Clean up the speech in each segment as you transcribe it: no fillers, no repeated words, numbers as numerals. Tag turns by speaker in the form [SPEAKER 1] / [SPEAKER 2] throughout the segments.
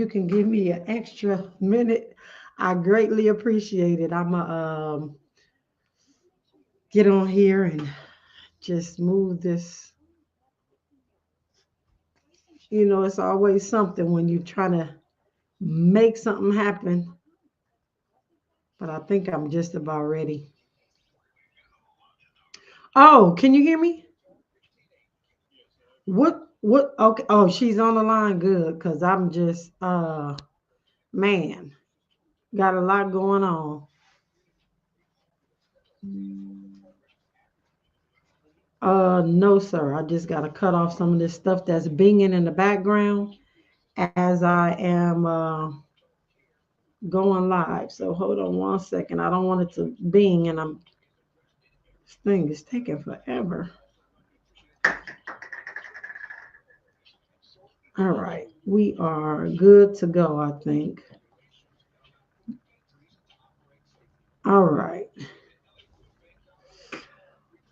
[SPEAKER 1] you can give me an extra minute, I greatly appreciate it. I'm gonna get on here and just move this. It's always something when you're trying to make something happen, but I think I'm just about ready. Oh, can you hear me? What okay. Oh, she's on the line. Good, because I'm just man, got a lot going on. No, sir. I just gotta cut off some of this stuff that's binging in the background as I am going live. So hold on one second. I don't want it to bing and this thing is taking forever. All right. We are good to go, I think. All right.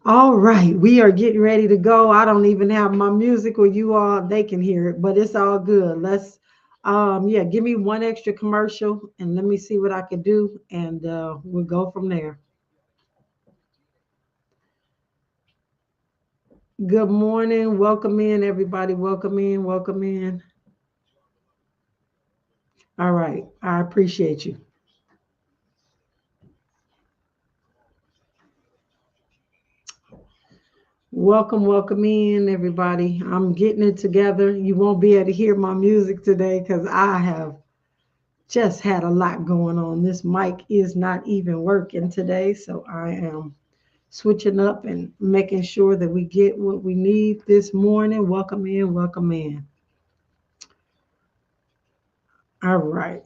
[SPEAKER 1] All right, we are getting ready to go. I don't even have my music or you all, they can hear it, but it's all good. Let's yeah, give me one extra commercial and let me see what I can do and we'll go from there. Good morning. Welcome in everybody. Welcome in. Welcome in. All right. I appreciate you. Welcome, welcome in everybody. I'm getting it together. You won't be able to hear my music today because I have just had a lot going on. This mic is not even working today, so I am switching up and making sure that we get what we need this morning. Welcome in, welcome in. All right.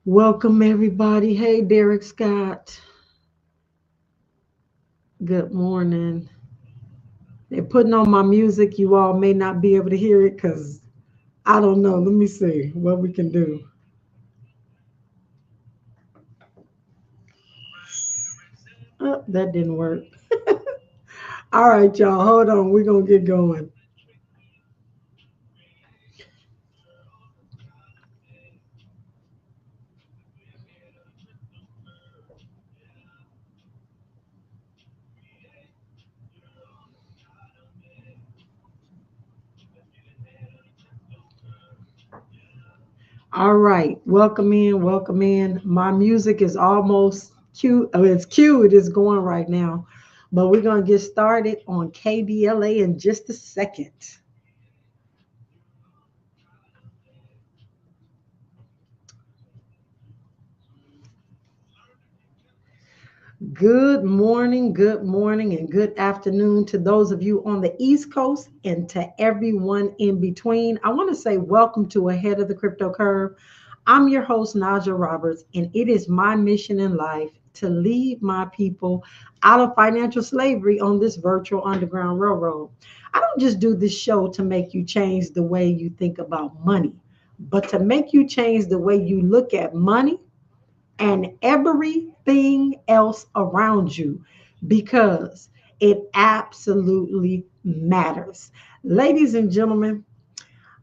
[SPEAKER 1] Welcome everybody. Hey, Derek Scott. Good morning. They're putting on my music. You all may not be able to hear it because I don't know. Let me see what we can do. Oh, that didn't work. All right, y'all. Hold on. We're going to get going. All right. Welcome in. Welcome in. My music is almost cute. I mean, it's cute. It's going right now. But we're going to get started on KBLA in just a second. Good morning, and good afternoon to those of you on the East Coast and to everyone in between. I want to say welcome to Ahead of the Crypto Curve. I'm your host, Naja Roberts, and it is my mission in life to lead my people out of financial slavery on this virtual underground railroad. I don't just do this show to make you change the way you think about money, but to make you change the way you look at money and everything else around you because it absolutely matters. Ladies and gentlemen,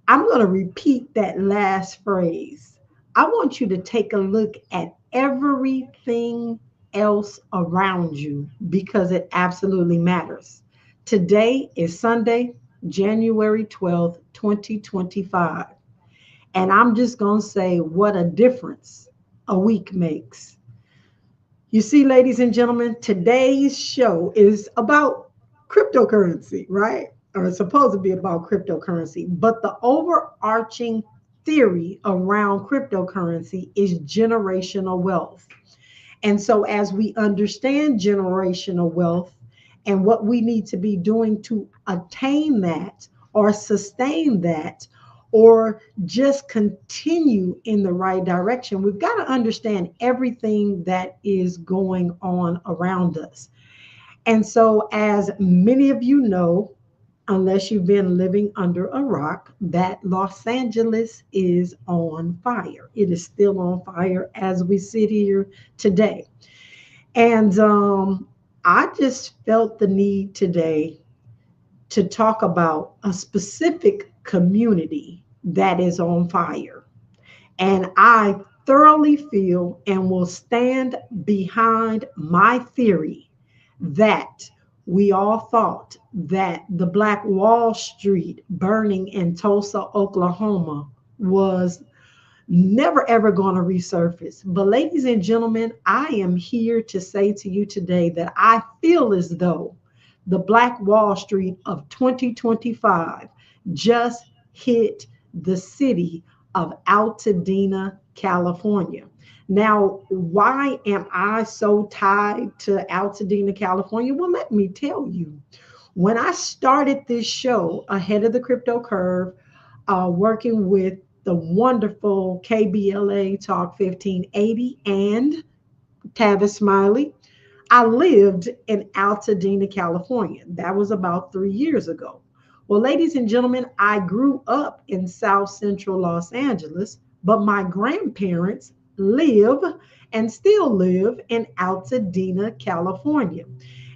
[SPEAKER 1] I'm going to repeat that last phrase. I want you to take a look at everything else around you because it absolutely matters. Today is Sunday, January 12th, 2025. And I'm just going to say what a difference a week makes. You see, ladies and gentlemen, today's show is about cryptocurrency, right? Or it's supposed to be about cryptocurrency. But the overarching theory around cryptocurrency is generational wealth. And so, as we understand generational wealth and what we need to be doing to attain that or sustain that or just continue in the right direction, we've got to understand everything that is going on around us. And so, as many of you know, unless you've been living under a rock, that Los Angeles is on fire. It is still on fire as we sit here today. And I just felt the need today to talk about a specific community that is on fire. And I thoroughly feel and will stand behind my theory that we all thought that the Black Wall Street burning in Tulsa, Oklahoma was never ever going to resurface. But, ladies and gentlemen, I am here to say to you today that I feel as though the Black Wall Street of 2025 just hit the city of Altadena, California. Now, why am I so tied to Altadena, California? Well, let me tell you. When I started this show ahead of the crypto curve, working with the wonderful KBLA Talk 1580 and Tavis Smiley, I lived in Altadena, California. That was about 3 years ago. Well, ladies and gentlemen, I grew up in South Central Los Angeles, but my grandparents live and still live in Altadena, California.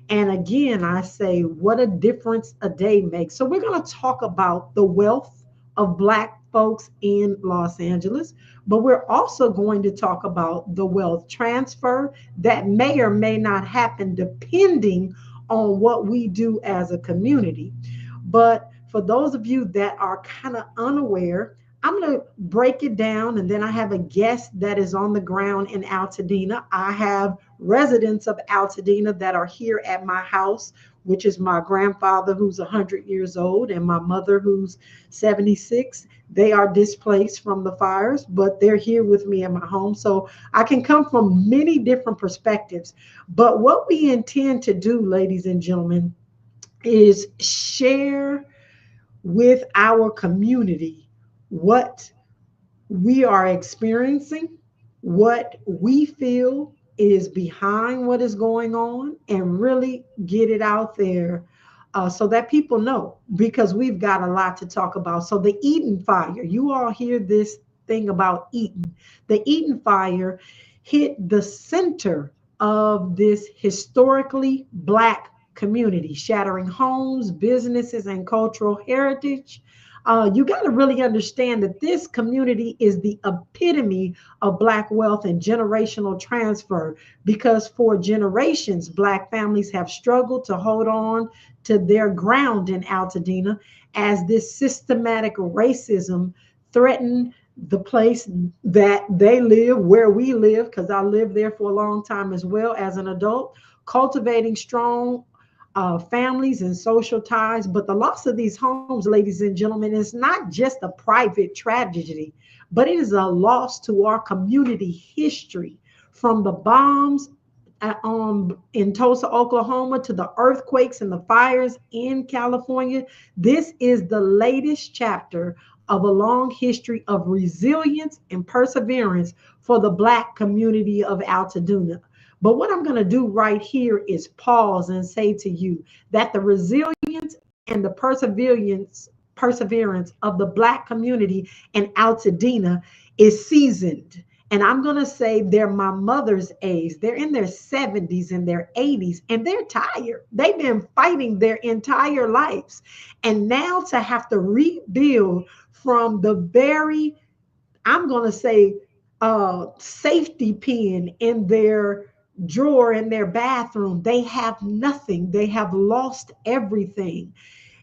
[SPEAKER 1] And again, I say, what a difference a day makes. So, we're going to talk about the wealth of Black folks in Los Angeles, but we're also going to talk about the wealth transfer that may or may not happen depending on what we do as a community. But for those of you that are kind of unaware, I'm going to break it down, and then I have a guest that is on the ground in Altadena. I have residents of Altadena that are here at my house, which is my grandfather who's 100 years old and my mother who's 76. They are displaced from the fires, but they're here with me in my home. So I can come from many different perspectives. But what we intend to do, ladies and gentlemen, is share with our community what we are experiencing, what we feel is behind what is going on, and really get it out there so that people know, because we've got a lot to talk about. So, the Eden fire, you all hear this thing about Eden. The Eden fire hit the center of this historically Black community, shattering homes, businesses, and cultural heritage. You got to really understand that this community is the epitome of Black wealth and generational transfer, because for generations, Black families have struggled to hold on to their ground in Altadena as this systematic racism threatened the place that they live, where we live, because I lived there for a long time as well as an adult, cultivating strong families and social ties. But the loss of these homes, ladies and gentlemen, is not just a private tragedy, but it is a loss to our community history. From the bombs in Tulsa, Oklahoma, to the earthquakes and the fires in California, this is the latest chapter of a long history of resilience and perseverance for the Black community of Altadena. But what I'm going to do right here is pause and say to you that the resilience and the perseverance of the Black community in Altadena is seasoned. And I'm going to say they're my mother's age. They're in their 70s and their 80s, and they're tired. They've been fighting their entire lives. And now to have to rebuild from the very, I'm going to say, safety pin in their drawer in their bathroom. They have nothing. They have lost everything.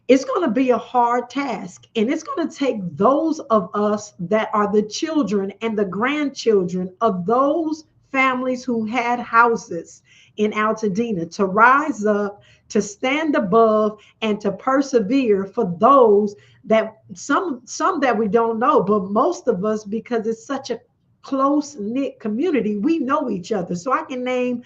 [SPEAKER 1] It's going to be a hard task, and it's going to take those of us that are the children and the grandchildren of those families who had houses in Altadena to rise up, to stand above, and to persevere for those that some that we don't know, but most of us, because it's such a close knit community, we know each other. So I can name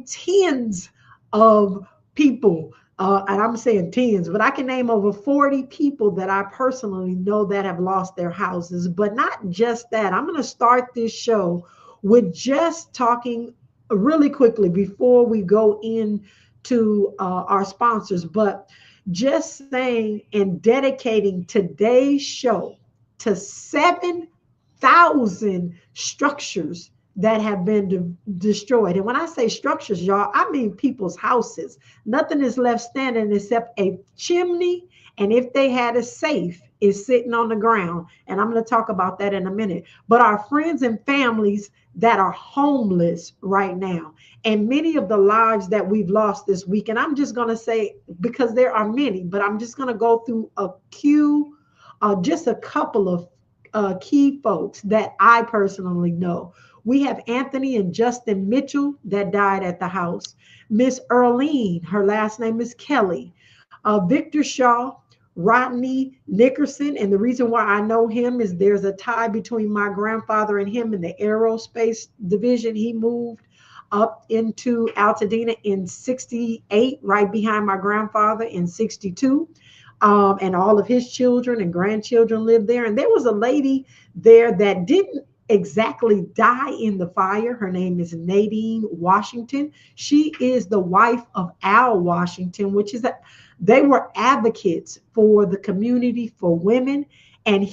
[SPEAKER 1] tens of people, and I'm saying tens, but I can name over 40 people that I personally know that have lost their houses. But not just that. I'm going to start this show with just talking really quickly before we go into our sponsors, but just saying and dedicating today's show to 7,000 structures that have been destroyed. And when I say structures, y'all, I mean people's houses. Nothing is left standing except a chimney. And if they had a safe, is sitting on the ground. And I'm going to talk about that in a minute. But our friends and families that are homeless right now, and many of the lives that we've lost this week. And I'm just going to say, because there are many, but I'm just going to go through a few, just a couple of key folks that I personally know. We have Anthony and Justin Mitchell that died at the house. Miss Earlene, her last name is Kelly. Victor Shaw, Rodney Nickerson. And the reason why I know him is there's a tie between my grandfather and him in the aerospace division. He moved up into Altadena in 68, right behind my grandfather in 62. And all of his children and grandchildren lived there. And there was a lady there that didn't exactly die in the fire. Her name is Nadine Washington. She is the wife of Al Washington, which is that they were advocates for the community for women. And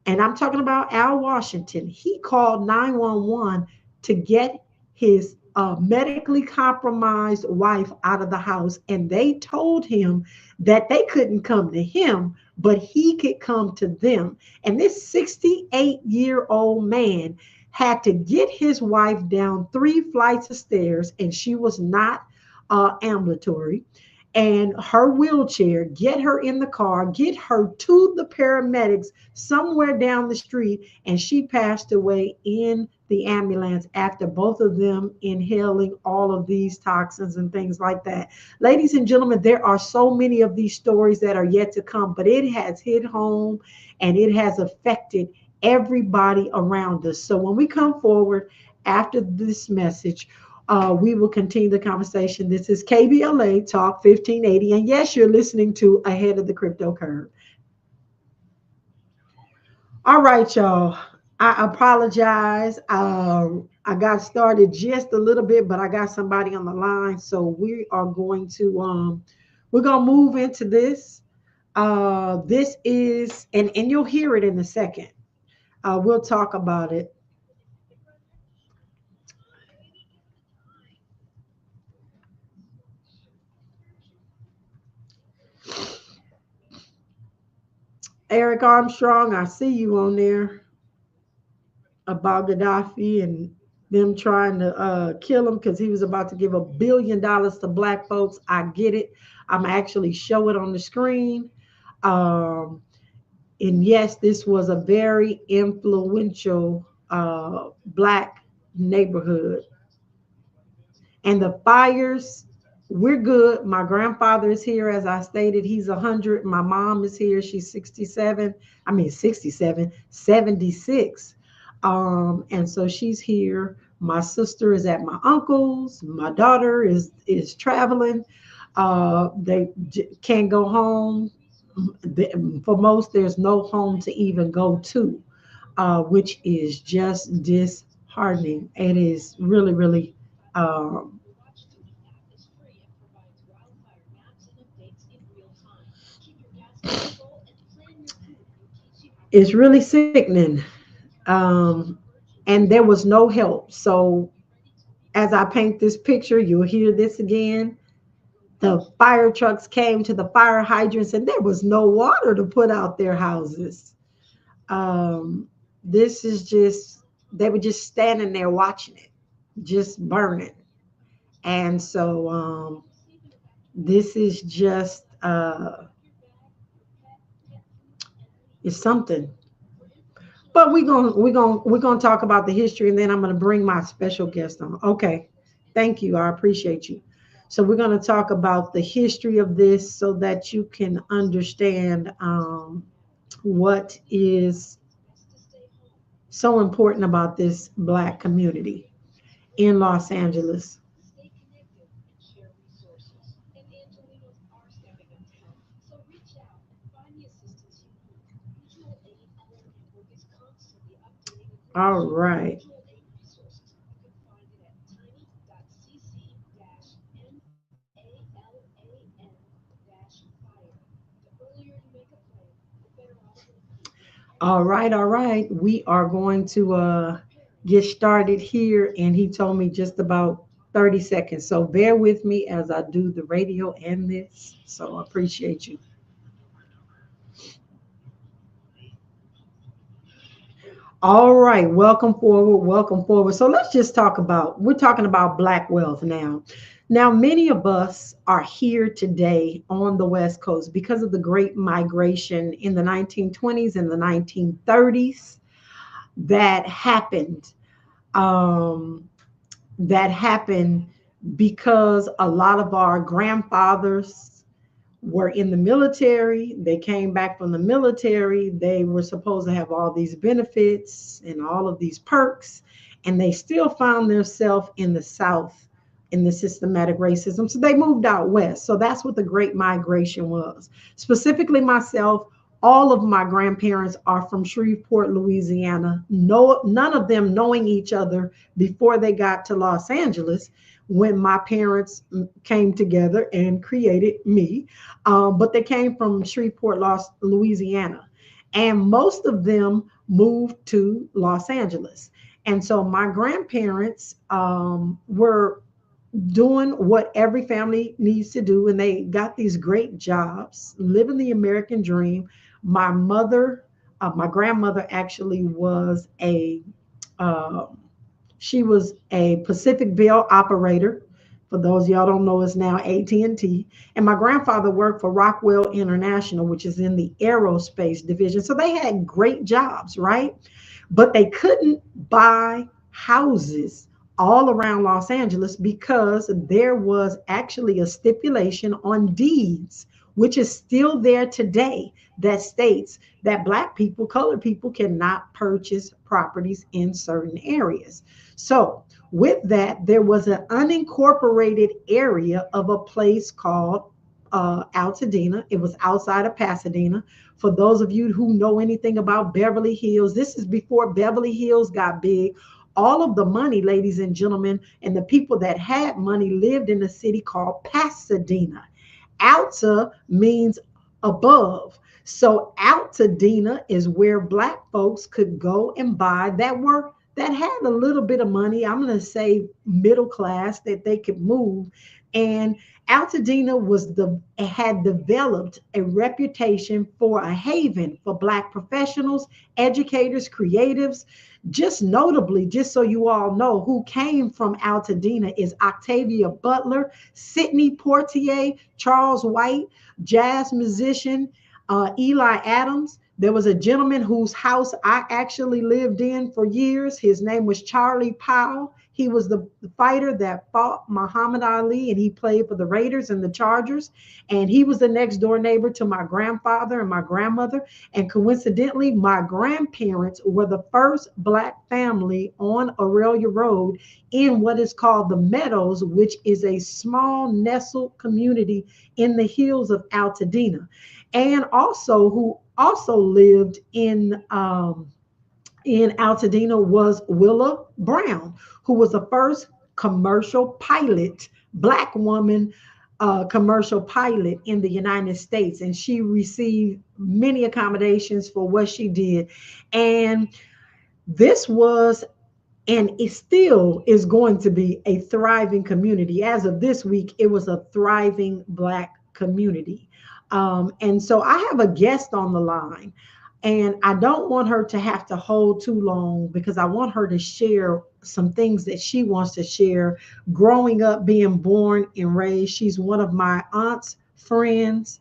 [SPEAKER 1] and I'm talking about Al Washington, he called 911 to get his medically compromised wife out of the house. And they told him that they couldn't come to him, but he could come to them. And this 68-year-old man had to get his wife down 3 flights of stairs, and she was not ambulatory, and her wheelchair, get her in the car, get her to the paramedics somewhere down the street, and she passed away in the ambulance after both of them inhaling all of these toxins and things like that. Ladies and gentlemen, there are so many of these stories that are yet to come, but it has hit home and it has affected everybody around us. So when we come forward after this message, we will continue the conversation. This is KBLA Talk 1580. And yes, you're listening to Ahead of the Crypto Curve. All right, y'all. I apologize. I got started just a little bit, but I got somebody on the line. So we're gonna move into this. This is, and you'll hear it in a second. We'll talk about it. Eric Armstrong, I see you on there about Gaddafi and them trying to kill him because he was about to give $1 billion to black folks. I get it. I'm actually show it on the screen. Um, and yes, this was a very influential black neighborhood. And the fires, we're good. My grandfather is here, as I stated, he's 100. My mom is here, she's 67. I mean 67, 76. And so she's here. My sister is at my uncle's. My daughter is traveling. They can't go home. For most, there's no home to even go to, which is just disheartening. It is really, really um, it's really sickening. Um, and there was no help. So as I paint this picture, you'll hear this again. The fire trucks came to the fire hydrants, and there was no water to put out their houses. Um, this is just, they were just standing there watching it, just burning. And so this is just, it's something. But we're gonna talk about the history, and then I'm gonna bring my special guest on. Okay, thank you. I appreciate you. So we're gonna talk about the history of this so that you can understand what is so important about this black community in Los Angeles. All right. All right, all right. We are going to get started here, and he told me just about 30 seconds. So bear with me as I do the radio and this. So I appreciate you. All right, welcome forward, welcome forward. So let's just talk about, we're talking about Black wealth now. Now, many of us are here today on the West Coast because of the Great Migration in the 1920s and the 1930s that happened. Um, that happened because a lot of our grandfathers were in the military. They came back from the military. They were supposed to have all these benefits and all of these perks, and they still found themselves in the South in the systematic racism. So they moved out west. So that's what the Great Migration was. Specifically, myself, all of my grandparents are from Shreveport, Louisiana. No, none of them knowing each other before they got to Los Angeles when my parents came together and created me. But they came from Shreveport, Louisiana. And most of them moved to Los Angeles. And so my grandparents were doing what every family needs to do, and they got these great jobs, living the American dream. My mother, my grandmother actually was uh, she was a Pacific Bell operator. For those of y'all don't know, it's now AT&T. And T. And my grandfather worked for Rockwell International, which is in the aerospace division. So they had great jobs, right? But they couldn't buy houses all around Los Angeles because there was actually a stipulation on deeds, which is still there today, that states that Black people, colored people cannot purchase properties in certain areas. So, with that, there was an unincorporated area of a place called Altadena. It was outside of Pasadena. For those of you who know anything about Beverly Hills, this is before Beverly Hills got big. All of the money, ladies and gentlemen, and the people that had money lived in a city called Pasadena. Alta means above. So Altadena is where Black folks could go and buy that had a little bit of money. I'm going to say middle class, that they could move. And Altadena had developed a reputation for a haven for Black professionals, educators, creatives. Just notably, just so you all know, who came from Altadena is Octavia Butler, Sidney Poitier, Charles White, jazz musician, Eli Adams. There was a gentleman whose house I actually lived in for years. His name was Charlie Powell. He was the fighter that fought Muhammad Ali, and he played for the Raiders and the Chargers. And he was the next door neighbor to my grandfather and my grandmother. And coincidentally, my grandparents were the first Black family on Aurelia Road in what is called the Meadows, which is a small nestled community in the hills of Altadena. And also, who also lived in Altadena was Willa Brown, who was the first commercial pilot, Black woman commercial pilot in the United States. And she received many accommodations for what she did. And this was, and it still is going to be, a thriving community. As of this week, it was a thriving Black community. And so I have a guest on the line. And I don't want her to have to hold too long because I want her to share some things that she wants to share. Growing up, being born and raised, she's one of my aunt's friends.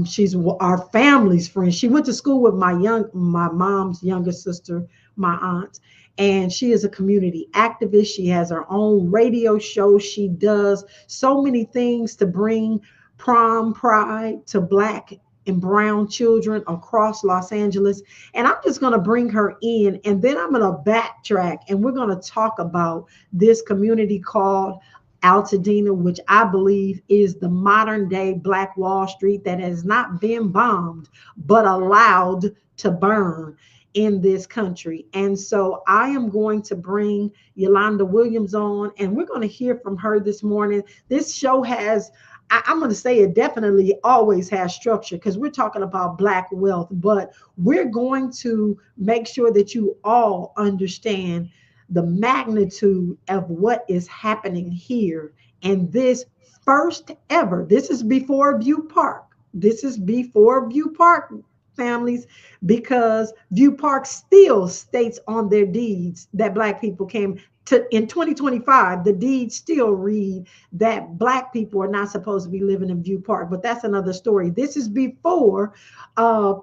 [SPEAKER 1] She's our family's friend. She went to school with my mom's younger sister, my aunt, and she is a community activist. She has her own radio show. She does so many things to bring prom pride to Black and brown children across Los Angeles. And I'm just going to bring her in, and then I'm going to backtrack, and we're going to talk about this community called Altadena, which I believe is the modern day Black Wall Street that has not been bombed, but allowed to burn in this country. And so I am going to bring Yolanda Williams on, and we're going to hear from her this morning. This show has, I'm going to say, it definitely always has structure because we're talking about Black wealth, but we're going to make sure that you all understand the magnitude of what is happening here. And this first ever, this is before View Park. This is before View Park, families, because View Park still states on their deeds that Black people came to, in 2025, the deeds still read that Black people are not supposed to be living in View Park. But that's another story. This is before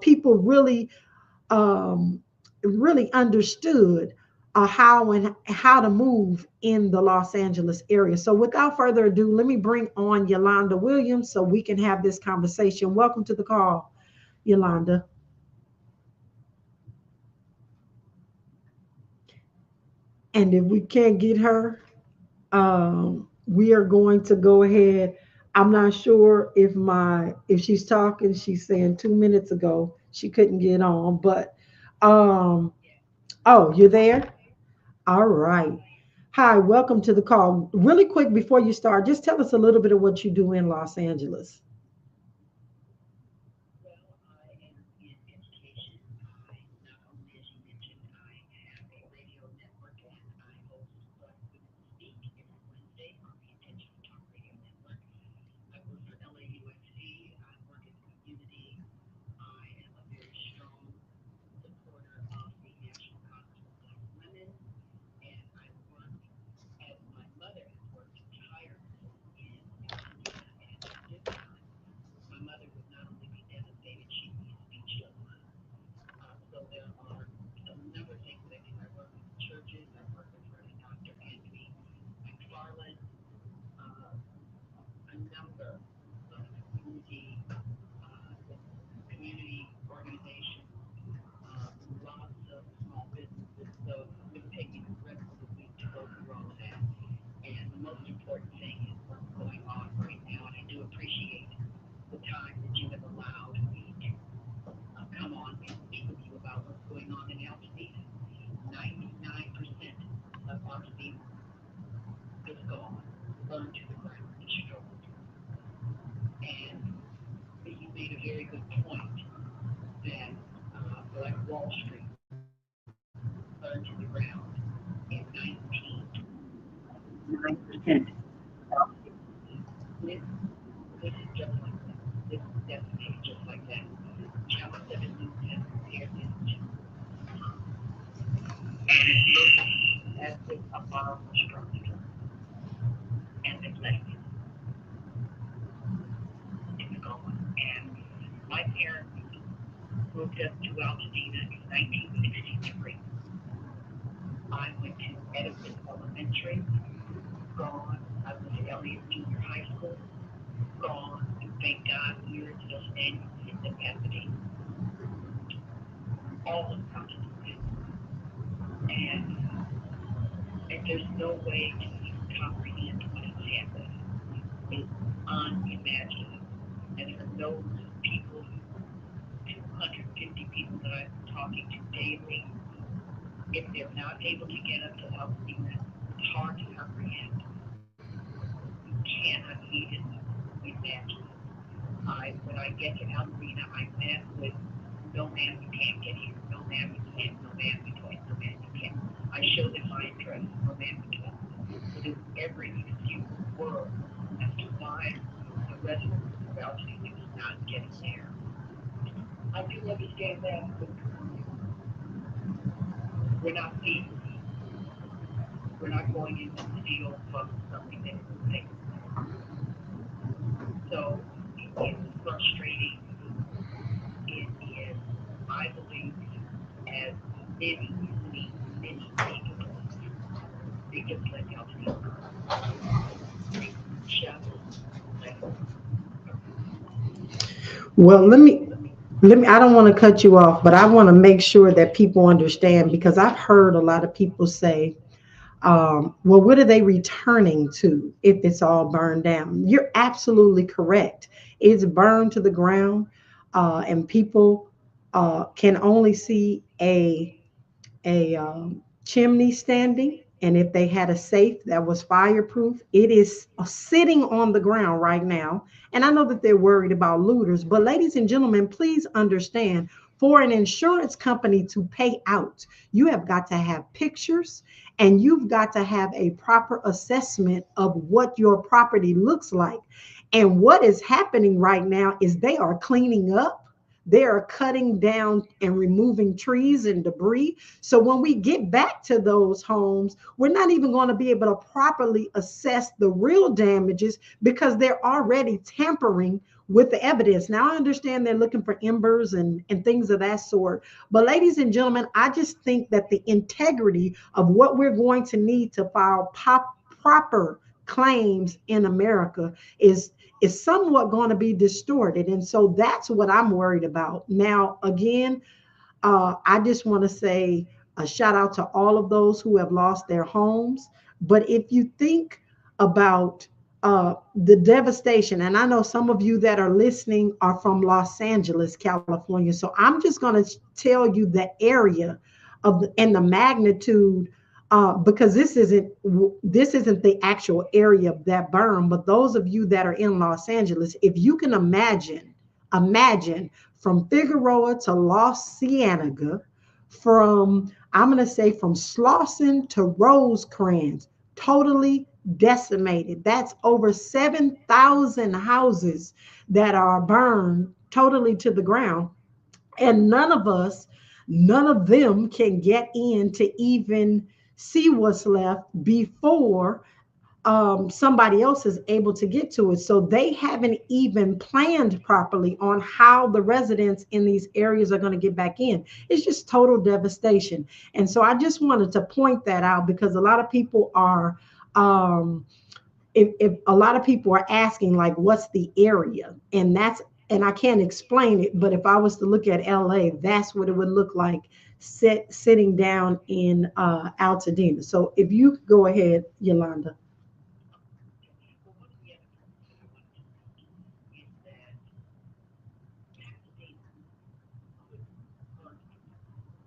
[SPEAKER 1] people um, really understood how to move in the Los Angeles area. So without further ado, let me bring on Yolanda Williams so we can have this conversation. Welcome to the call, Yolanda. And if we can't get her, we are going to go ahead. I'm not sure if she's talking. She's saying 2 minutes ago she couldn't get on, but um, oh, you're there. All right. Hi, welcome to the call. Really quick before you start, just tell us a little bit of what you do in Los Angeles.
[SPEAKER 2] moved up to Altadena in 1963. I went to Edison Elementary, gone. I was at Elliott Junior High School, gone. And thank God we're still standing in the Pasadena. All of Altadena. And, and there's no way to even comprehend what has happened. It's unimaginable. And for those people, 250 people that I'm talking to daily, if they're not able to get up to Altadena, it's hard to comprehend. You cannot even imagine. When I get to Altadena, I'm met with, no ma'am, you can't get here. No ma'am, you can't. No ma'am, you can't. No ma'am, you can't. I show them my address. No ma'am, you can't. So there's every excuse in the world as to why the residents of Altadena is not getting there. I do understand that, but we're not thieves. We're not going in to steal from something that isn't safe. So it's frustrating. It is, I believe, as many, many, many people, they just let out to just let go.
[SPEAKER 1] Well, let me I don't want to cut you off, but I want to make sure that people understand because I've heard a lot of people say, well, what are they returning to if it's all burned down? You're absolutely correct. It's burned to the ground, and people can only see a chimney standing. And if they had a safe that was fireproof, it is sitting on the ground right now. And I know that they're worried about looters, but ladies and gentlemen, please understand For an insurance company to pay out, you have got to have pictures and you've got to have a proper assessment of what your property looks like. And what is happening right now is they are cleaning up. They are cutting down and removing trees and debris. So when we get back to those homes, we're not even going to be able to properly assess the real damages because they're already tampering with the evidence. Now, I understand they're looking for embers and things of that sort. But, ladies and gentlemen, I just think that the integrity of what we're going to need to file proper claims in America is somewhat going to be distorted. And so that's what I'm worried about. Now, again, I just want to say a shout out to all of those who have lost their homes. But if you think about the devastation, and I know some of you that are listening are from Los Angeles, California. So I'm just going to tell you the area and the magnitude. Because this isn't the actual area of that burn, but those of you that are in Los Angeles, if you can imagine from Figueroa to Los Cienega, from, I'm going to say, from Slauson to Rosecrans, totally decimated. That's over 7,000 houses that are burned totally to the ground. And none of them can get in to even see what's left before somebody else is able to get to it. So they haven't even planned properly on how the residents in these areas are going to get back in. It's just total devastation. And so I just wanted to point that out because a lot of people are, if a lot of people are asking, like, what's the area? And I can't explain it, but if I was to look at LA, that's what it would look like sitting down in Altadena. So if you could go ahead, Yolanda.
[SPEAKER 2] Well, one of the other points that I wanted to make is that Pasadena could burn up.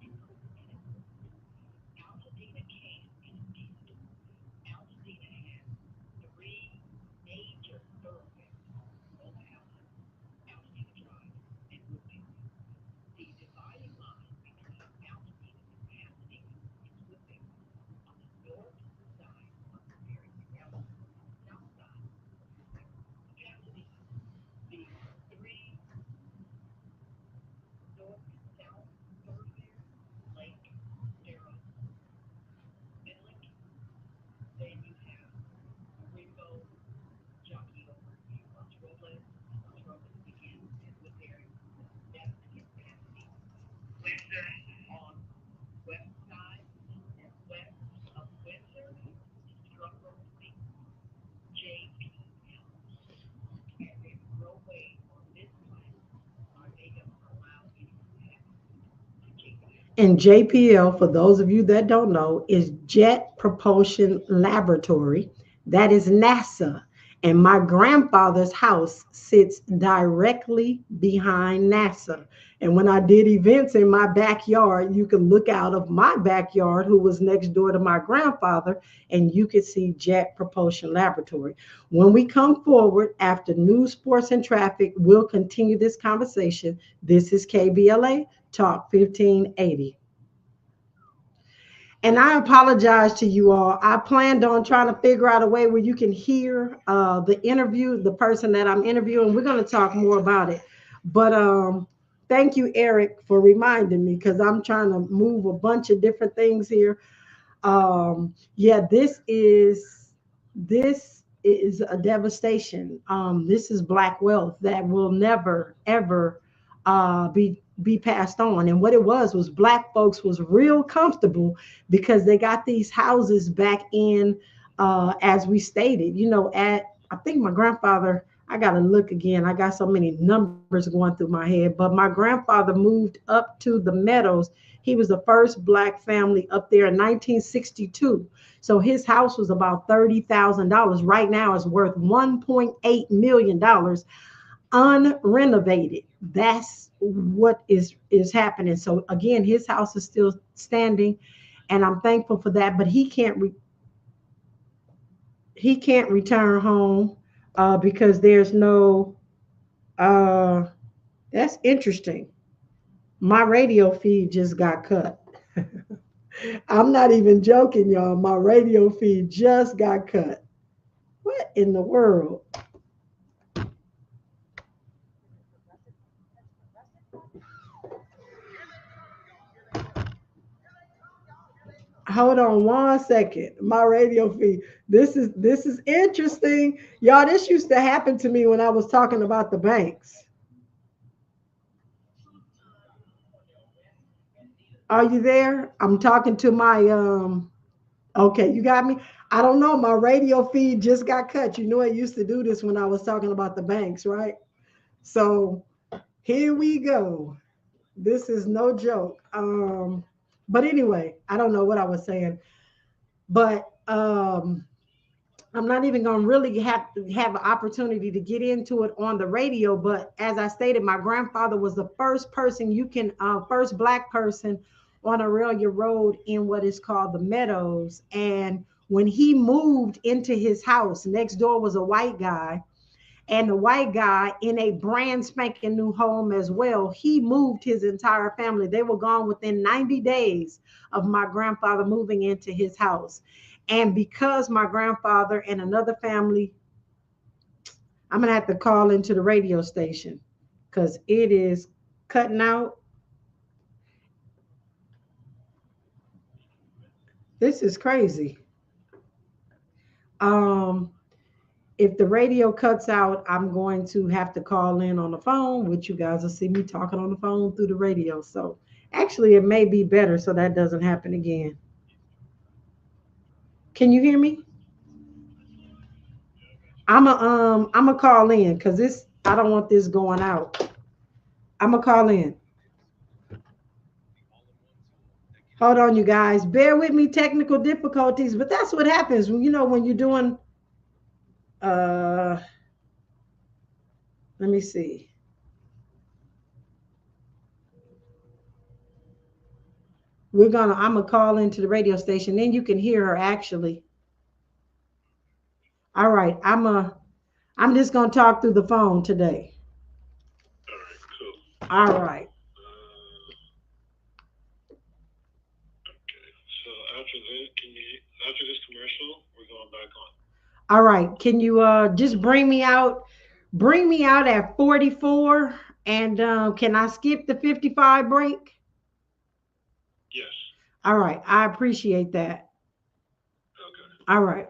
[SPEAKER 2] It could and it would. Altadena can and it did. Altadena has three major thoroughfares, Old Alta, Altadena Drive, and Woodbury. The dividing line between Altadena and Pasadena is Woodbury. On the north side of Woodbury is Altadena. On the south side of Woodbury is Pasadena. The three north-south thoroughfares, Lake, Darrow, Finley. Then you have Rainbow, Jockey over to Los Robles begins at Woodbury, that begins Pasadena. Windsor on the west side and west of Windsor, structurally JPL. And there's no way on this planet are they going to allow anything to happen to JPL.
[SPEAKER 1] And JPL, for those of you that don't know, is Jet Propulsion Laboratory. That is NASA. And my grandfather's house sits directly behind NASA. And when I did events in my backyard, you could look out of my backyard, who was next door to my grandfather, and you could see Jet Propulsion Laboratory. When we come forward after news, sports, and traffic, we'll continue this conversation. This is KBLA Talk 1580. And I apologize to you all. I planned on trying to figure out a way where you can hear the interview, the person that I'm interviewing. We're going to talk more about it. But thank you, Eric, for reminding me because I'm trying to move a bunch of different things here. Yeah, this is a devastation. This is black wealth that will never ever be passed on. And what it was black folks was real comfortable because they got these houses back in, as we stated. At, I think my grandfather. I got to look again. I got so many numbers going through my head. But my grandfather moved up to the Meadows. He was the first black family up there in 1962. So his house was about $30,000. Right now, it's worth $1.8 million unrenovated. That's what is happening. So again, his house is still standing, and I'm thankful for that. But he can't return home because there's no. Uh, that's interesting. My radio feed just got cut. I'm not even joking, y'all. My radio feed just got cut. What in the world? Hold on 1 second. My radio feed. This is interesting. Y'all, this used to happen to me when I was talking about the banks. Are you there? I'm talking to my okay, you got me. I don't know. My radio feed just got cut. You know, it used to do this when I was talking about the banks, right? So here we go. This is no joke. But anyway, I don't know what I was saying, but I'm not even going to really have an opportunity to get into it on the radio. But as I stated, my grandfather was the first person first black person on Aurelia Road in what is called the Meadows. And when he moved into his house, next door was a white guy, and the white guy in a brand spanking new home as well. He moved his entire family. They were gone within 90 days of my grandfather moving into his house. And because my grandfather and another family, I'm going to have to call into the radio station because it is cutting out. This is crazy. Um, if the radio cuts out, I'm going to have to call in on the phone, which you guys will see me talking on the phone through the radio. So actually, it may be better so that doesn't happen again. Can you hear me? I'm a call in because this I don't want this going out. I'm a call in. Hold on, you guys. Bear with me, technical difficulties, but that's what happens when when you're doing. Uh, Let me see. I'm gonna call into the radio station. Then you can hear her actually. All right, I'm just gonna talk through the phone today.
[SPEAKER 2] All right, cool.
[SPEAKER 1] All right.
[SPEAKER 2] Okay. So after this, after this commercial, we're going back on.
[SPEAKER 1] All right. Can you just bring me out at 44, and can I skip the 55 break?
[SPEAKER 2] Yes.
[SPEAKER 1] All right. I appreciate that.
[SPEAKER 2] Okay.
[SPEAKER 1] All right.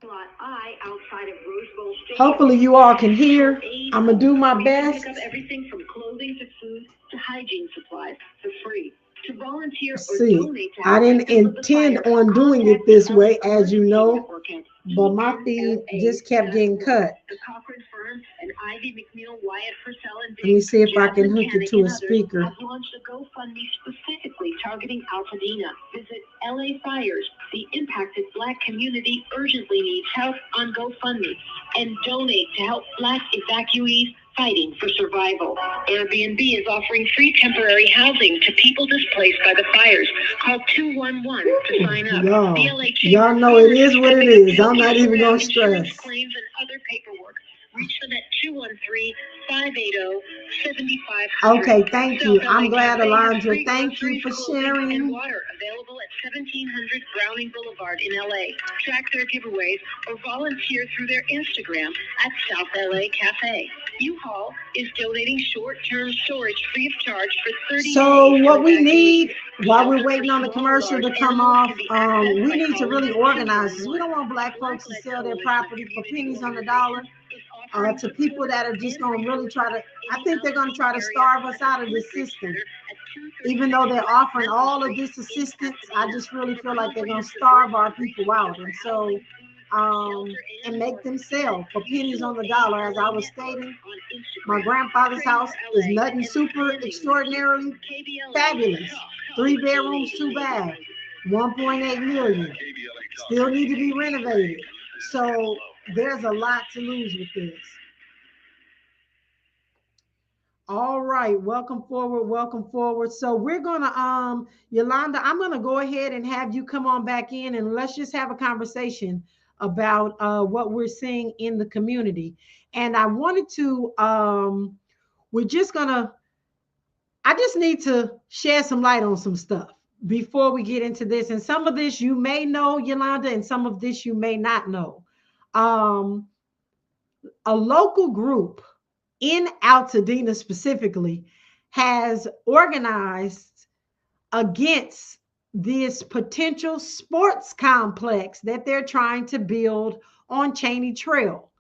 [SPEAKER 2] Lot I outside of Rose Bowl Stadium.
[SPEAKER 1] Hopefully you all can hear. I'm gonna do my best.
[SPEAKER 2] Pick up everything from clothing to food to hygiene supplies for free. To volunteer or
[SPEAKER 1] See,
[SPEAKER 2] donate to
[SPEAKER 1] I
[SPEAKER 2] help
[SPEAKER 1] didn't
[SPEAKER 2] victims of the
[SPEAKER 1] intend
[SPEAKER 2] fire,
[SPEAKER 1] on doing it
[SPEAKER 2] contact the
[SPEAKER 1] this way,
[SPEAKER 2] LA
[SPEAKER 1] as you
[SPEAKER 2] Emergency
[SPEAKER 1] know,
[SPEAKER 2] Network at
[SPEAKER 1] but my feed just kept getting
[SPEAKER 2] enla.org.
[SPEAKER 1] cut.
[SPEAKER 2] The Cochrane Firm and Ivy McNeil, Wyatt Purcell and
[SPEAKER 1] Let me
[SPEAKER 2] Biggs,
[SPEAKER 1] see if I can
[SPEAKER 2] Jasmine
[SPEAKER 1] hook it
[SPEAKER 2] Canning
[SPEAKER 1] to
[SPEAKER 2] and
[SPEAKER 1] a
[SPEAKER 2] others
[SPEAKER 1] speaker.
[SPEAKER 2] have launched a GoFundMe specifically targeting Altadena. Visit LA Fires. The impacted Black community urgently needs help on GoFundMe, and donate to help Black evacuees fighting for survival. Airbnb is offering free temporary housing to people displaced by the fires. Call 211 to sign up.
[SPEAKER 1] Y'all know it is what it is. I'm not even gonna stress.
[SPEAKER 2] Claims and other paperwork. Reach them at 213-580-7500.
[SPEAKER 1] Okay, thank you. I'm glad,
[SPEAKER 2] Cafe has
[SPEAKER 1] Alondra.
[SPEAKER 2] free
[SPEAKER 1] Thank you
[SPEAKER 2] groceries,
[SPEAKER 1] for
[SPEAKER 2] clothing, and
[SPEAKER 1] sharing.
[SPEAKER 2] water available at 1700 Browning Boulevard in LA. Track their giveaways or volunteer through their Instagram at South LA Cafe. U-Haul is donating short-term storage free of charge for 30
[SPEAKER 1] So
[SPEAKER 2] days.
[SPEAKER 1] what we need while we're waiting on the commercial to come off, we need to really organize this. We don't want Black folks to sell their property for pennies on the dollar to people that are just going to really try to, I think they're going to try to starve us out of this system. Even though they're offering all of this assistance, I just really feel like they're going to starve our people out. And so, and make them sell for pennies on the dollar. As I was stating, my grandfather's house is nothing super extraordinarily fabulous. 3 bedrooms, 2 baths, 1.8 million. Still need to be renovated. So there's a lot to lose with this. All right, welcome forward, welcome forward. So we're gonna Yolanda, I'm gonna go ahead and have you come on back in and let's just have a conversation about what we're seeing in the community. And I wanted to we're just gonna I just need to shed some light on some stuff before we get into this. And some of this you may know, Yolanda, and some of this you may not know. Um, a local group in Altadena specifically has organized against this potential sports complex that they're trying to build on Cheney Trail.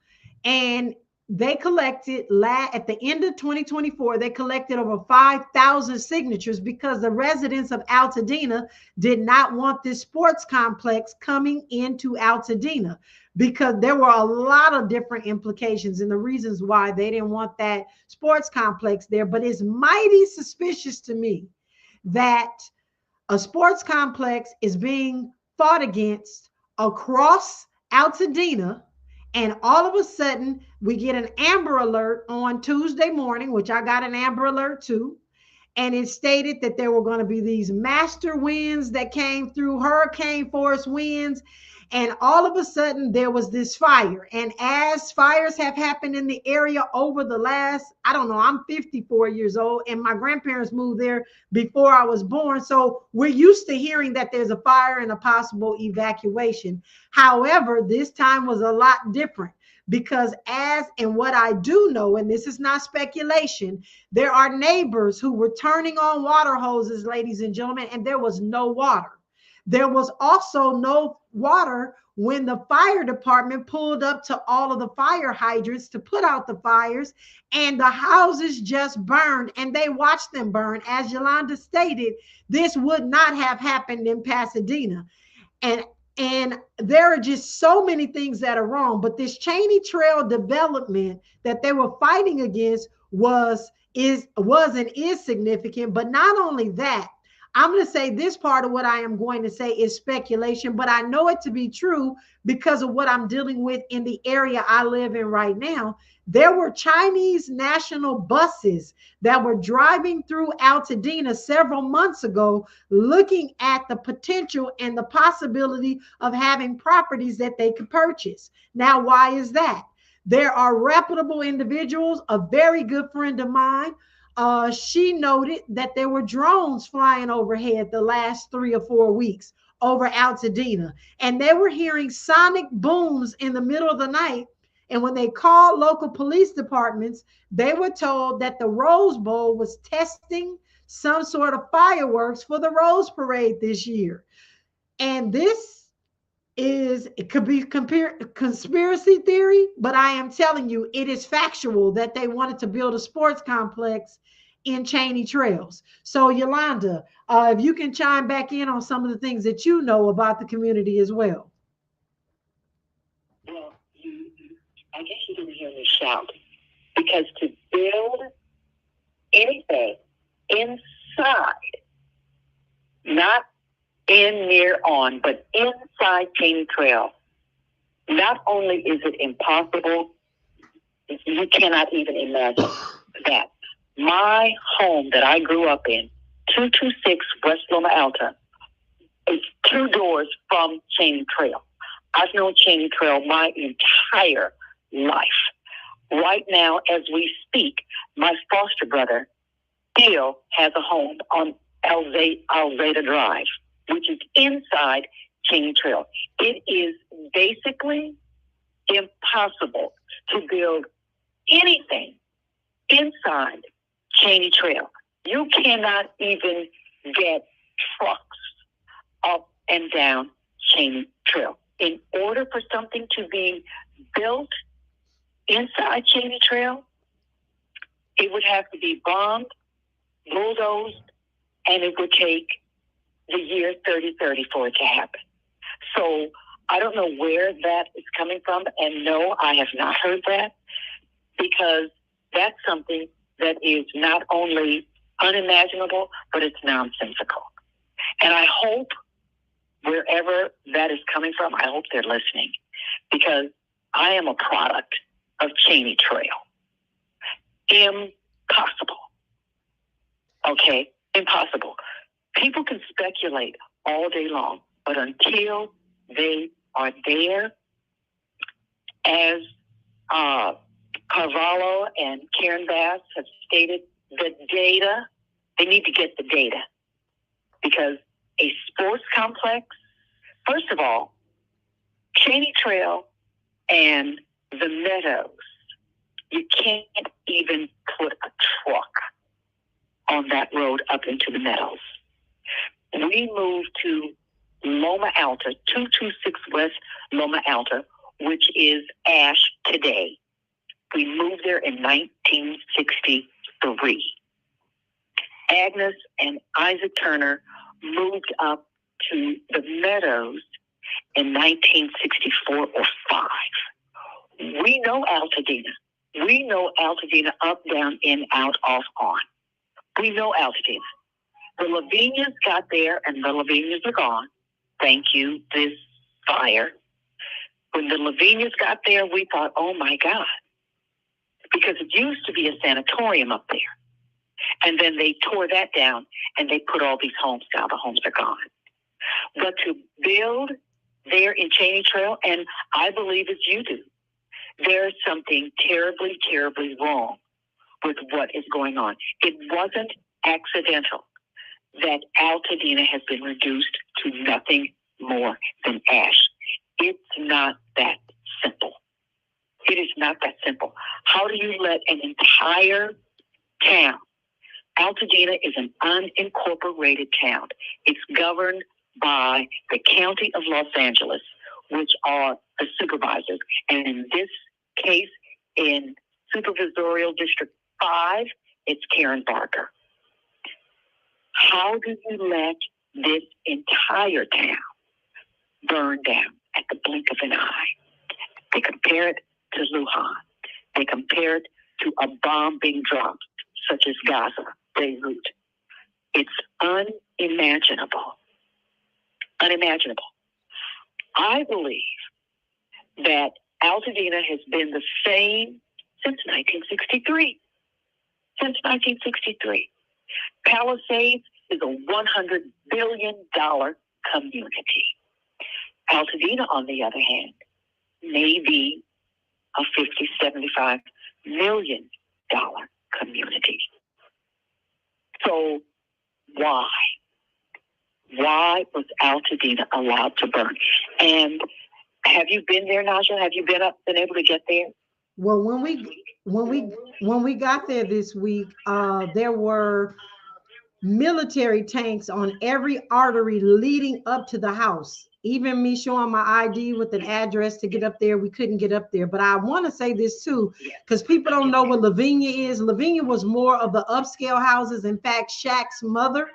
[SPEAKER 1] And they collected at the end of 2024, they collected over 5,000 signatures because the residents of Altadena did not want this sports complex coming into Altadena, because there were a lot of different implications and the reasons why they didn't want that sports complex there. But it's mighty suspicious to me that a sports complex is being fought against across Altadena, and all of a sudden we get an Amber Alert on Tuesday morning, which I got an Amber Alert too, and it stated that there were going to be these master winds that came through, hurricane force winds, and all of a sudden there was this fire. And as fires have happened in the area over the last, I don't know, I'm 54 years old and my grandparents moved there before I was born, so we're used to hearing that there's a fire and a possible evacuation. However, this time was a lot different, because as and what I do know, and this is not speculation, there are neighbors who were turning on water hoses, ladies and gentlemen, and there was no water. There was also no water when the fire department pulled up to all of the fire hydrants to put out the fires, and the houses just burned and they watched them burn. As Yolanda stated, this would not have happened in Pasadena. And there are just so many things that are wrong. But this Cheney Trail development that they were fighting against was and is significant. But not only that, I'm going to say this part of what I am going to say is speculation, but I know it to be true because of what I'm dealing with in the area I live in right now. There were Chinese national buses that were driving through Altadena several months ago, looking at the potential and the possibility of having properties that they could purchase. Now, why is that? There are reputable individuals. A very good friend of mine, she noted that there were drones flying overhead the last 3 or 4 weeks over Altadena, and they were hearing sonic booms in the middle of the night. And when they called local police departments, they were told that the Rose Bowl was testing some sort of fireworks for the Rose Parade this year. And this it could be conspiracy theory, but I am telling you, it is factual that they wanted to build a sports complex in Cheney Trails. So, Yolanda, if you can chime back in on some of the things that you know about the community as well.
[SPEAKER 2] Well, I guess you didn't hear me shout, because to build anything inside, not in, near, on, but inside Cheney Trail, not only is it impossible, you cannot even imagine that. My home that I grew up in, 226 West Loma Alta, is 2 doors from Cheney Trail. I've known Cheney Trail my entire life. Right now, as we speak, my foster brother, Bill, has a home on Alzada Drive, which is inside Cheney Trail. It is basically impossible to build anything inside Cheney Trail. You cannot even get trucks up and down Cheney Trail. In order for something to be built inside Cheney Trail, it would have to be bombed, bulldozed, and it would take the year 3030 for it to happen. So I don't know where that is coming from, and no, I have not heard that, because that's something that is not only unimaginable, but it's nonsensical. And I hope wherever that is coming from, I hope they're listening, because I am a product of Cheney Trail. Impossible. Okay? Impossible. People can speculate all day long, but until they are there, as Carvalho and Karen Bass have stated, the data They need to get the data because a sports complex, first of all, Cheney Trail and the Meadows, you can't even put a truck on that road up into the Meadows. We moved to Loma Alta, 226 West Loma Alta, which is Ash today. We moved there in 1963. Agnes and Isaac Turner moved up to the Meadows in 1964 or 5. We know Altadena. We know Altadena up, down, in, out, off, on. We know Altadena. The Lavinias got there, and the Lavinias are gone. Thank you, this fire. When the Lavinias got there, we thought, oh my God, because it used to be a sanatorium up there. And then they tore that down, and they put all these homes down. The homes are gone. But to build there in Cheney Trail, and I believe as you do, there's something terribly, terribly wrong with what is going on. It wasn't accidental that Altadena has been reduced to nothing more than ash. It's not that simple. It is not that simple. How do you let an entire town? Altadena is an unincorporated town. It's governed by the County of Los Angeles, which are the supervisors. And in this case, in Supervisorial District 5, it's Karen Barker. How do you let this entire town burn down at the blink of an eye? They compare it to Lujan. They compare it to a bomb being dropped, such as Gaza, Beirut. It's unimaginable. Unimaginable. I believe that Altadena has been the same since 1963. Since 1963. Palisades is a $100 billion community. Altadena, on the other hand, may be a $50, $75 million community. So why? Why was Altadena allowed to burn? And have you been there, Naja? Have you been able to get there?
[SPEAKER 1] Well, when we got there this week, there were military tanks on every artery leading up to the house. Even me showing my ID with an address to get up there, we couldn't get up there. But I want to say this too, because people don't know what Lavinia is. Lavinia was more of the upscale houses. In fact, Shaq's mother,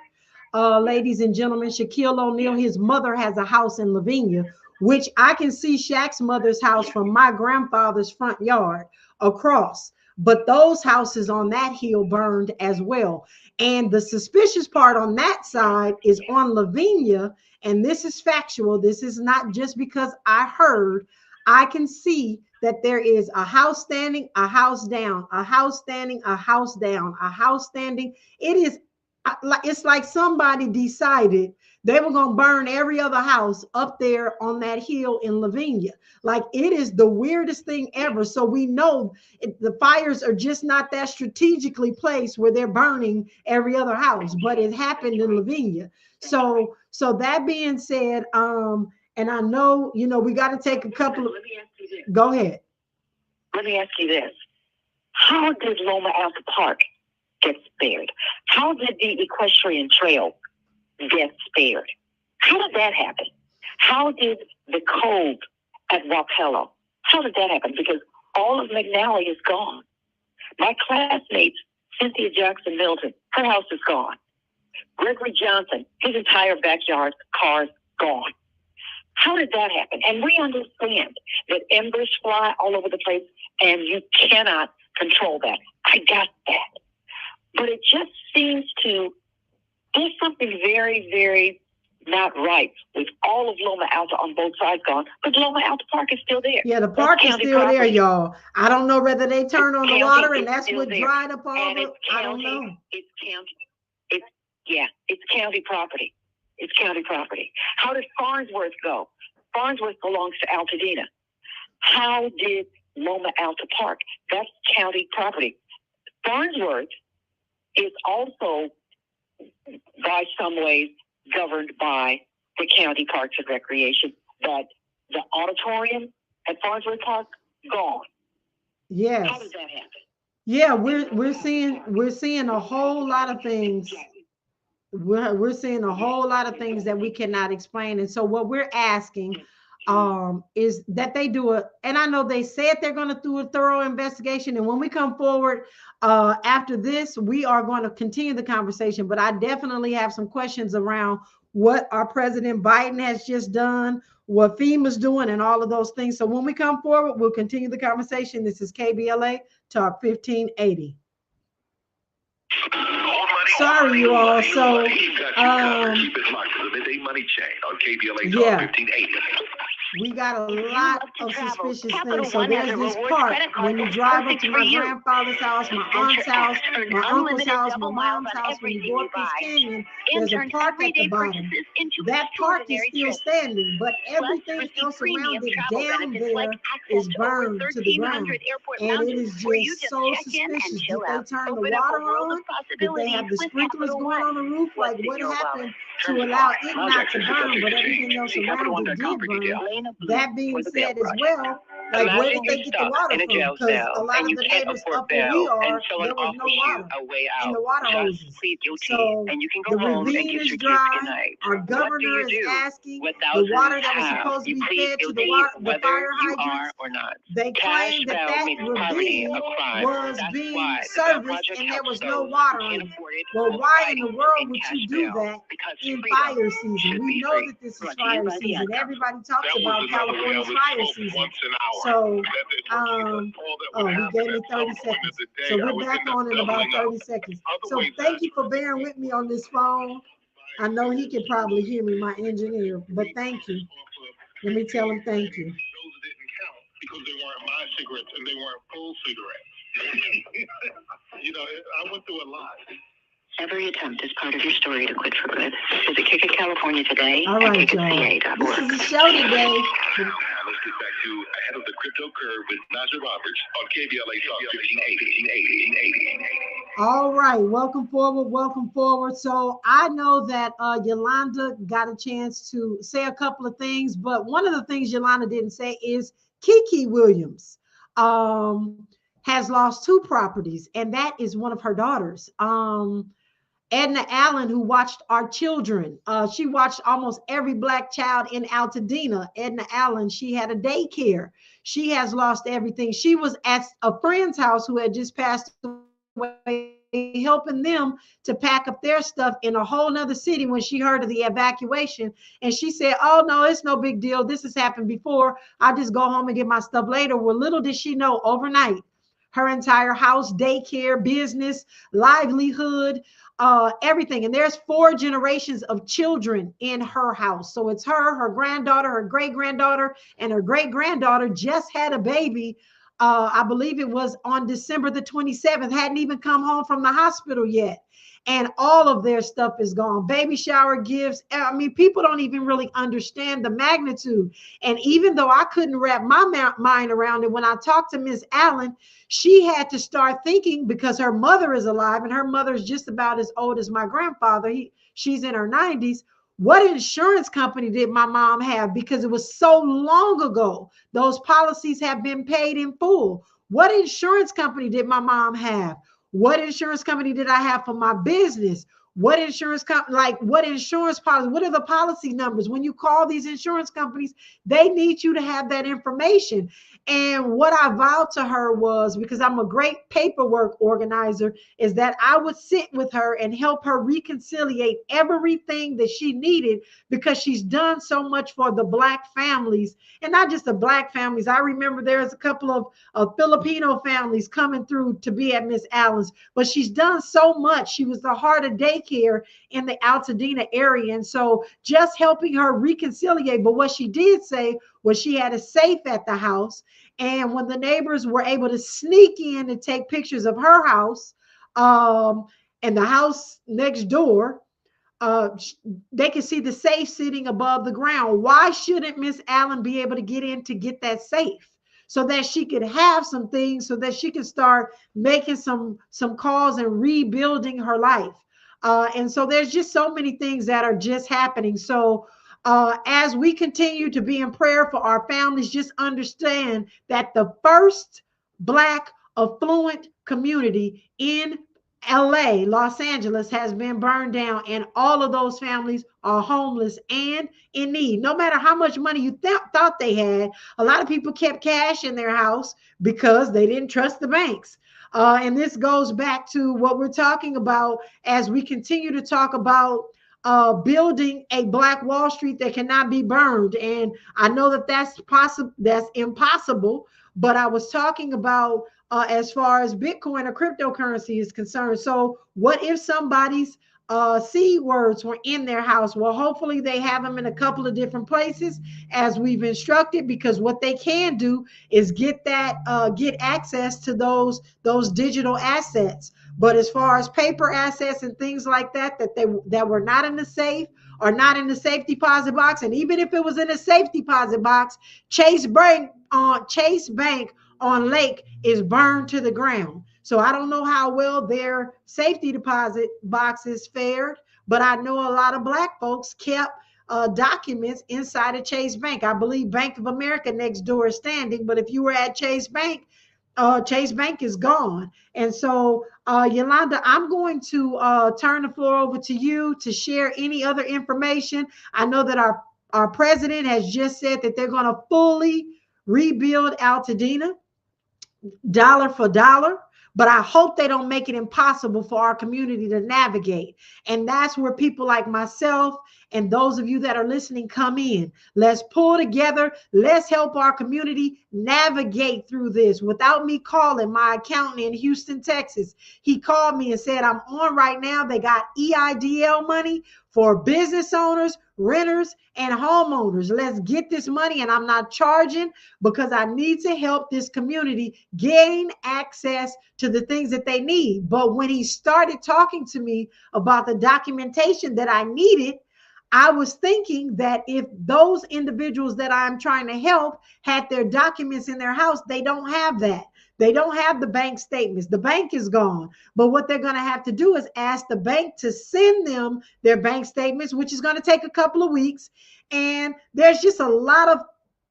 [SPEAKER 1] ladies and gentlemen, Shaquille O'Neal, his mother has a house in Lavinia, which I can see Shaq's mother's house from my grandfather's front yard across. But those houses on that hill burned as well. And the suspicious part on that side is on Lavinia. And this is factual. This is not just because I heard. I can see that there is a house standing, a house down, a house standing, a house down, a house standing. It's like somebody decided they were going to burn every other house up there on that hill in Lavinia. Like, it is the weirdest thing ever. So we know the fires are just not that strategically placed where they're burning every other house, but it happened in Lavinia. So that being said, and I know, we got to take a couple of,
[SPEAKER 2] Let me ask you this.
[SPEAKER 1] Go ahead.
[SPEAKER 2] Let me ask you this. How did Loma Alta Park get spared? How did the equestrian trail get spared? How did that happen? How did the cove at Wapello? How did that happen? Because all of McNally is gone. My classmates, Cynthia Jackson Milton, her house is gone. Gregory Johnson, his entire backyard, cars gone. How did that happen? And we understand that embers fly all over the place and you cannot control that. I got that. But it just seems there's something very, very not right with all of Loma Alta on both sides gone, but Loma Alta Park is still there.
[SPEAKER 1] Yeah, the park is still there, y'all. I don't know whether they turn on the water and that's what dried up all the. I don't know.
[SPEAKER 2] It's county. It's county property. It's county property. How did Farnsworth go? Farnsworth belongs to Altadena. How did Loma Alta Park? That's county property. Farnsworth is also by some ways governed by the county parks and recreation. But the auditorium at Farnsworth Park, gone.
[SPEAKER 1] Yes.
[SPEAKER 2] How does that happen?
[SPEAKER 1] Yeah, we're seeing a whole lot of things. We're seeing a whole lot of things that we cannot explain. And so what we're asking is that they do it. And I know they said they're going to do a thorough investigation. And when we come forward after this, we are going to continue the conversation. But I definitely have some questions around what our President Biden has just done, what FEMA's doing, and all of those things. So when we come forward, we'll continue the conversation. This is KBLA Talk 1580. Sorry, you all. So,
[SPEAKER 3] keep it locked to the midday money chain on KBLA Talk 1580.
[SPEAKER 1] We got a lot of suspicious things. So there's this part when you drive up to my grandfather's house, my aunt's house, my uncle's house, my mom's house. When you go up this canyon, there's a park at the bottom. That park is still standing, but everything else around it down there is burned to the ground. And it is just so suspicious. Did they turn the water on? Did they have the sprinklers going on the roof? Like, what happened to allow it not to burn, but everything else around it did burn? That being said as well, like, where did they get the water from? Because a lot of the neighbors up where we are, there was no water in the water hoses. So the ravine is dry. Our governor is asking the water that was supposed to be fed to the fire hydrants. They claim that ravine was being serviced and there was no water in it. Well, why in the world would you do that in fire season? We know that this is fire season. Everybody talks about California's fire season. So, he gave me 30 seconds. So we're back on in about 30 seconds. So thank you for bearing with me on this phone. I know he can probably hear me, my engineer, but thank you. Let me tell him thank you.
[SPEAKER 3] Those didn't count because they weren't my cigarettes and they weren't full cigarettes. I went through a lot.
[SPEAKER 2] Every attempt is part of your story to quit for good. Visit Kick It California today.
[SPEAKER 1] All right, y'all. This is the show today.
[SPEAKER 3] Let's get back to Ahead of the Crypto Curve with Naja Roberts on KBLA Talk 1580.
[SPEAKER 1] All right, welcome forward. So I know that Yolanda got a chance to say a couple of things, but one of the things Yolanda didn't say is Kiki Williams has lost 2 properties, and that is one of her daughters. Edna Allen, who watched our children. She watched almost every Black child in Altadena. Edna Allen, she had a daycare. She has lost everything. She was at a friend's house who had just passed away, helping them to pack up their stuff in a whole nother city when she heard of the evacuation. And she said, oh, no, it's no big deal. This has happened before. I'll just go home and get my stuff later. Well, little did she know, overnight, her entire house, daycare, business, livelihood, everything. And there's 4 generations of children in her house. So it's her granddaughter, her great-granddaughter, and her great-granddaughter just had a baby. I believe it was on December the 27th, hadn't even come home from the hospital yet. And all of their stuff is gone. Baby shower gifts. I mean, people don't even really understand the magnitude. And even though I couldn't wrap my mind around it, when I talked to Miss Allen, she had to start thinking, because her mother is alive and her mother is just about as old as my grandfather. She's in her 90s. What insurance company did my mom have? Because it was so long ago. Those policies have been paid in full. What insurance company did my mom have? What insurance company did I have for my business? What insurance company, like what insurance policy? What are the policy numbers? When you call these insurance companies, they need you to have that information. And what I vowed to her was, because I'm a great paperwork organizer, is that I would sit with her and help her reconciliate everything that she needed, because she's done so much for the Black families, and not just the Black families. I remember there's a couple of Filipino families coming through to be at Miss Allen's, but she's done so much. She was the heart of daycare in the Altadena area. And so just helping her reconciliate. But what she did say was she had a safe at the house. And when the neighbors were able to sneak in and take pictures of her house and the house next door, they can see the safe sitting above the ground. Why shouldn't Miss Allen be able to get in to get that safe, so that she could have some things, so that she can start making some calls and rebuilding her life? And so there's just so many things that are just happening. So as we continue to be in prayer for our families, just understand that the first Black affluent community in LA, Los Angeles, has been burned down, and all of those families are homeless and in need. No matter how much money you thought they had, a lot of people kept cash in their house because they didn't trust the banks. And this goes back to what we're talking about as we continue to talk about building a Black Wall Street that cannot be burned. And I know that that's possible, that's impossible. But I was talking about as far as Bitcoin or cryptocurrency is concerned. So, what if somebody's seed words were in their house? Well, hopefully they have them in a couple of different places as we've instructed, because what they can do is get access to those digital assets. But as far as paper assets and things like that, that were not in the safe or not in the safe deposit box, and even if it was in a safe deposit box, Chase Bank on Lake is burned to the ground. So I don't know how well their safety deposit boxes fared, but I know a lot of Black folks kept documents inside of Chase Bank. I believe Bank of America next door is standing, but if you were at Chase Bank is gone. And so, Yolanda, I'm going to turn the floor over to you to share any other information. I know that our president has just said that they're going to fully rebuild Altadena dollar for dollar, but I hope they don't make it impossible for our community to navigate. And that's where people like myself and those of you that are listening come in. Let's pull together. Let's help our community navigate through this without me calling my accountant in Houston, Texas. He called me and said, I'm on right now. They got EIDL money for business owners, renters, and homeowners. Let's get this money. And I'm not charging because I need to help this community gain access to the things that they need. But when he started talking to me about the documentation that I needed, I was thinking that if those individuals that I'm trying to help had their documents in their house, they don't have that. They don't have the bank statements. The bank is gone. But what they're going to have to do is ask the bank to send them their bank statements, which is going to take a couple of weeks. And there's just a lot of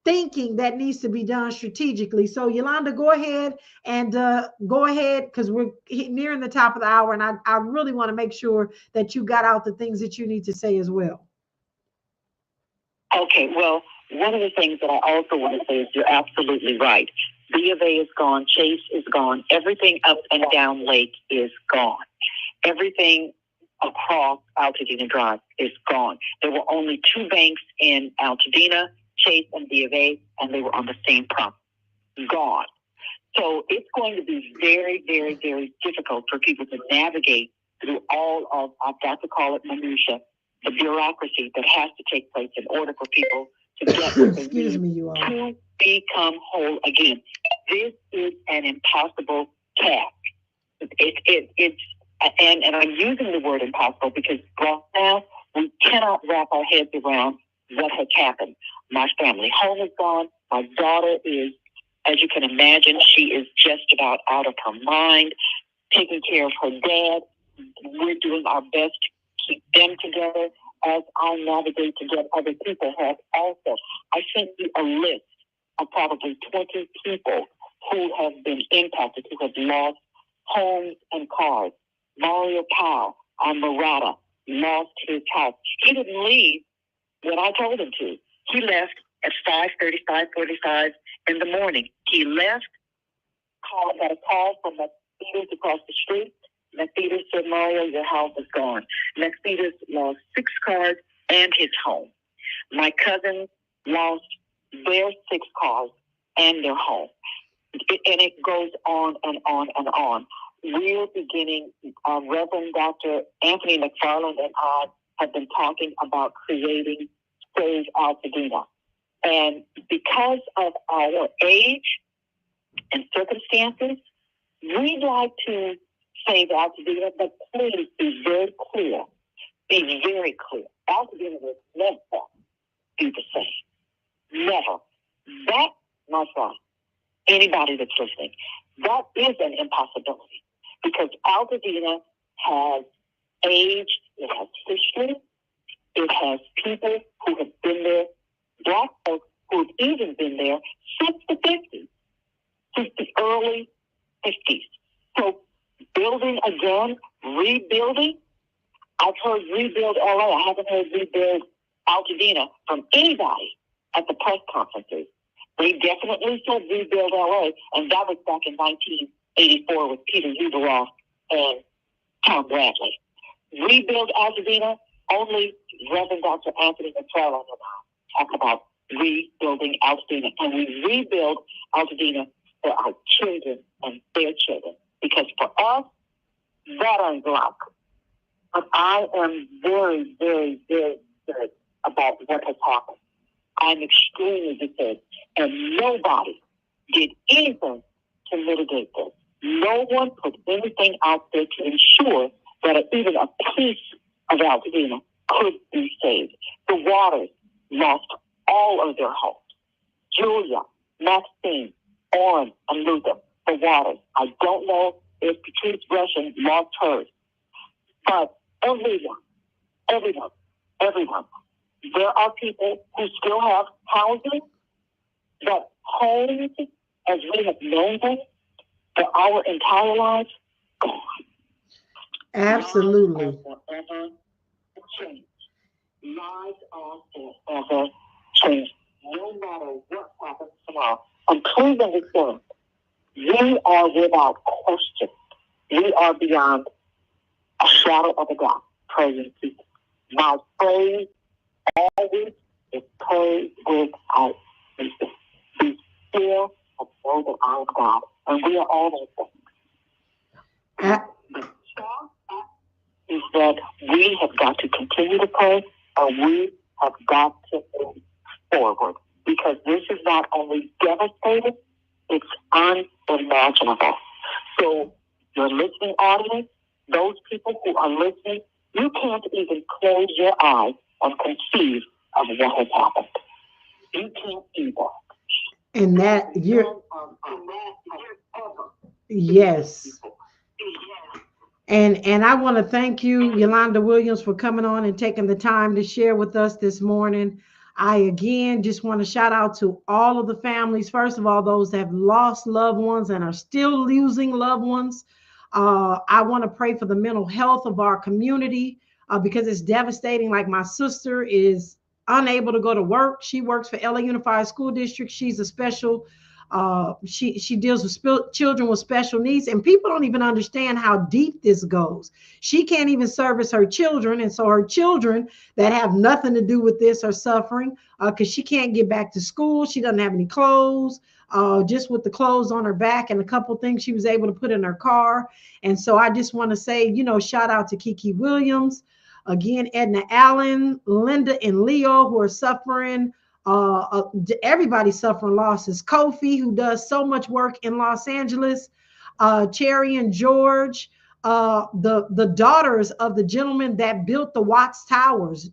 [SPEAKER 1] thinking that needs to be done strategically. So Yolanda, go ahead because we're nearing the top of the hour, and I really want to make sure that you got out the things that you need to say as well.
[SPEAKER 2] Okay, well, one of the things that I also want to say is you're absolutely right. B of A is gone, Chase is gone, everything up and down Lake is gone. Everything across Altadena Drive is gone. There were only two banks in Altadena, Chase and B of A, and they were on the same property. Gone. So it's going to be very, very, very difficult for people to navigate through all of, I've got to call it minutia, the bureaucracy that has to take place in order for people to get what they need to become whole again. This is an impossible task. And I'm using the word impossible because right now we cannot wrap our heads around what has happened. My family home is gone. My daughter is, as you can imagine, she is just about out of her mind, taking care of her dad. We're doing our best to keep them together as I navigate to get other people help also. I sent you a list of probably 20 people who have been impacted, who have lost homes and cars. Mario Powell on Murata lost his house. He didn't leave when I told him to. He left at 5:45 in the morning. He left, got a call from Mercedes across the street. Mercedes said, Mario, your house is gone. Mercedes lost 6 cars and his home. My cousin lost their 6 cars and their home. And it goes on and on and on. We're beginning, Reverend Dr. Anthony McFarland and I have been talking about creating Save Altadena. And because of our age and circumstances, we'd like to save Altadena, but please be very clear. Be very clear. Altadena will never be the same. Never. That, my friend, anybody that's listening, that is an impossibility because Altadena has age, it has history, it has people who have been there, Black folks who have even been there since the 50s, since the early 50s. So building again, rebuilding, I've heard rebuild LA. I haven't heard rebuild Altadena from anybody at the press conferences. They definitely said rebuild LA, and that was back in 1984 with Peter Uberoff and Tom Bradley. Rebuild Altadena, only Reverend Dr. Anthony McFarland and I talk about rebuilding Altadena. And we rebuild Altadena for our children and their children. Because for us, that ain't luck. But I am very, very, very good about what has happened. I'm extremely disturbed. And nobody did anything to mitigate this. No one put anything out there to ensure that even a piece of Altadena could be saved. The Waters lost all of their homes. Julia, Maxine, Orrin, and Luther, the Waters. I don't know if Patrice Gresham lost hers. But everyone, there are people who still have housing, but homes as we have known them for our entire lives, gone.
[SPEAKER 1] Absolutely.
[SPEAKER 2] Lives are forever changed. Lives are forever changed. No matter what happens tomorrow. And please understand, we are without question. We are beyond a shadow of a doubt, praying people. My praise always is pray without ceasing. Be still and know that I am God. And we are all those things. The strong fact is that we have got to continue to pray, and we have got to move forward. Because this is not only devastating, it's unimaginable. So, your listening audience, those people who are listening, you can't even close your eyes and conceive of what has happened. You can't do that.
[SPEAKER 1] And that you're, yes. And I want to thank you, Yolanda Williams, for coming on and taking the time to share with us this morning. I again just want to shout out to all of the families. First of all, those that have lost loved ones and are still losing loved ones. I want to pray for the mental health of our community because it's devastating. Like my sister is unable to go to work. She works for LA Unified School District. She's a special she deals with children with special needs, and people don't even understand how deep this goes. She can't even service her children, and so her children that have nothing to do with this are suffering because she can't get back to school. She doesn't have any clothes, just with the clothes on her back and a couple things she was able to put in her car. And so I just want to say, shout out to Kiki Williams, again, Edna Allen, Linda and Leo, who are suffering. Everybody's suffering losses. Kofi, who does so much work in Los Angeles, Cherry and George, the daughters of the gentleman that built the Watts Towers,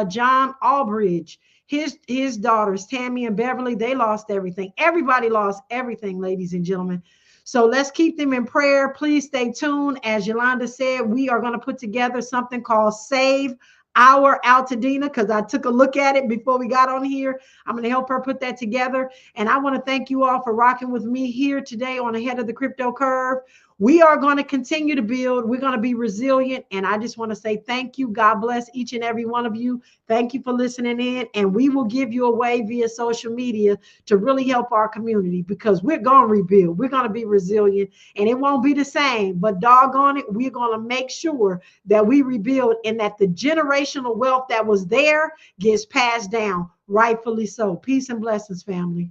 [SPEAKER 1] John Albridge, his daughters, Tammy and Beverly, they lost everything. Everybody lost everything, ladies and gentlemen. So let's keep them in prayer. Please stay tuned. As Yolanda said, we are going to put together something called Save Our Altadena, because I took a look at it before we got on here. I'm going to help her put that together. And I want to thank you all for rocking with me here today on Ahead of the Crypto Curve. We are going to continue to build. We're going to be resilient. And I just want to say thank you. God bless each and every one of you. Thank you for listening in. And we will give you a way via social media to really help our community, because we're going to rebuild. We're going to be resilient, and it won't be the same. But doggone it, we're going to make sure that we rebuild and that the generational wealth that was there gets passed down, rightfully so. Peace and blessings, family.